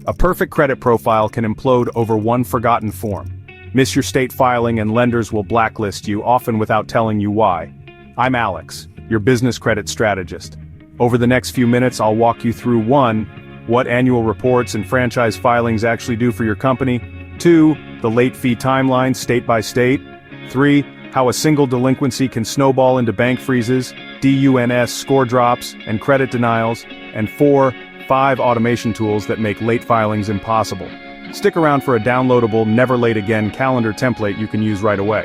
A perfect credit profile can implode over one forgotten form. Miss your state filing and lenders will blacklist you, often without telling you why. I'm Alex, your business credit strategist. Over the next few minutes, I'll walk you through 1. What annual reports and franchise filings actually do for your company. 2. The late fee timeline state by state. 3. How a single delinquency can snowball into bank freezes, DUNS score drops, and credit denials. And 4. 5 automation tools that make late filings impossible. Stick around for a downloadable, never late again calendar template you can use right away.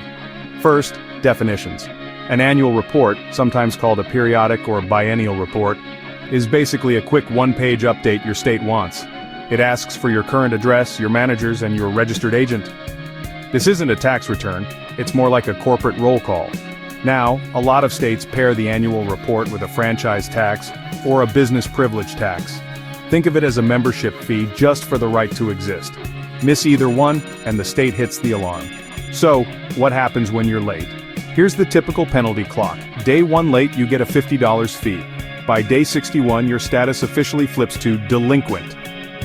First, definitions. An annual report, sometimes called a periodic or biennial report, is basically a quick one-page update your state wants. It asks for your current address, your managers, and your registered agent. This isn't a tax return, it's more like a corporate roll call. Now, a lot of states pair the annual report with a franchise tax or a business privilege tax. Think of it as a membership fee just for the right to exist. Miss either one, and the state hits the alarm. So, what happens when you're late? Here's the typical penalty clock. Day 1 late, you get a $50 fee. By day 61, your status officially flips to delinquent.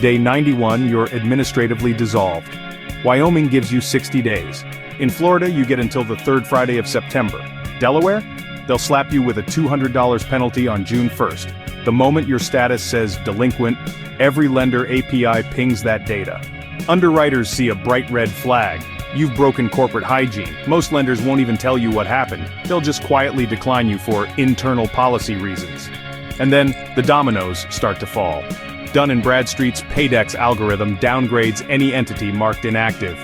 Day 91, you're administratively dissolved. Wyoming gives you 60 days. In Florida, you get until the 3rd Friday of September. Delaware? They'll slap you with a $200 penalty on June 1st. The moment your status says delinquent, every lender API pings that data. Underwriters see a bright red flag. You've broken corporate hygiene. Most lenders won't even tell you what happened. They'll just quietly decline you for internal policy reasons. And then, the dominoes start to fall. Dun & Bradstreet's PAYDEX algorithm downgrades any entity marked inactive.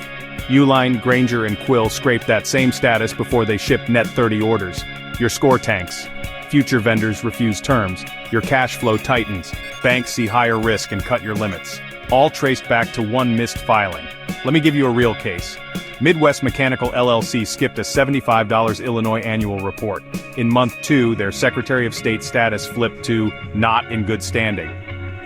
Uline, Grainger, and Quill scrape that same status before they ship net 30 orders. Your score tanks. Future vendors refuse terms. Your cash flow tightens. Banks see higher risk and cut your limits. All traced back to one missed filing. Let me give you a real case. Midwest Mechanical LLC skipped a $75 Illinois annual report. In month 2, their Secretary of State status flipped to not in good standing.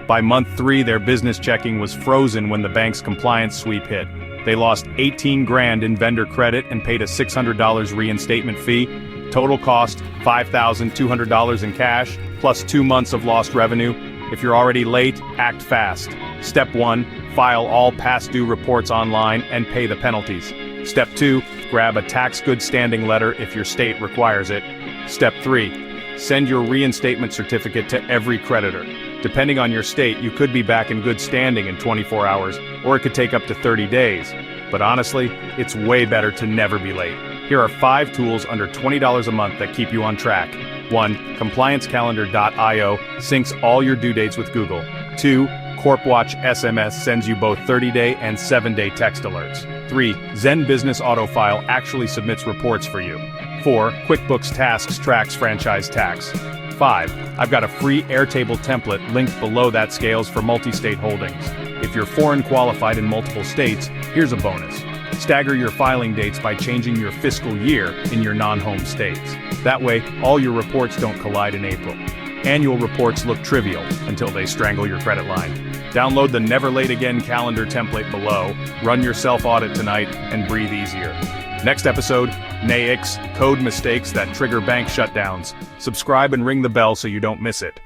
By month 3, their business checking was frozen when the bank's compliance sweep hit. They lost $18,000 in vendor credit and paid a $600 reinstatement fee. Total cost, $5,200 in cash, plus 2 months of lost revenue. If you're already late, act fast. Step 1, file all past due reports online and pay the penalties. Step 2, grab a tax good standing letter if your state requires it. Step 3, send your reinstatement certificate to every creditor. Depending on your state, you could be back in good standing in 24 hours, or it could take up to 30 days. But honestly, it's way better to never be late. Here are 5 tools under $20 a month that keep you on track. 1. ComplianceCalendar.io syncs all your due dates with Google. 2. CorpWatch SMS sends you both 30-day and 7-day text alerts. 3. Zen Business Autofile actually submits reports for you. 4. QuickBooks Tasks tracks franchise tax. 5. I've got a free Airtable template linked below that scales for multi-state holdings. If you're foreign qualified in multiple states, here's a bonus. Stagger your filing dates by changing your fiscal year in your non-home states. That way, all your reports don't collide in April. Annual reports look trivial until they strangle your credit line. Download the Never Late Again calendar template below, run your self-audit tonight, and breathe easier. Next episode, NAICS, code mistakes that trigger bank shutdowns. Subscribe and ring the bell so you don't miss it.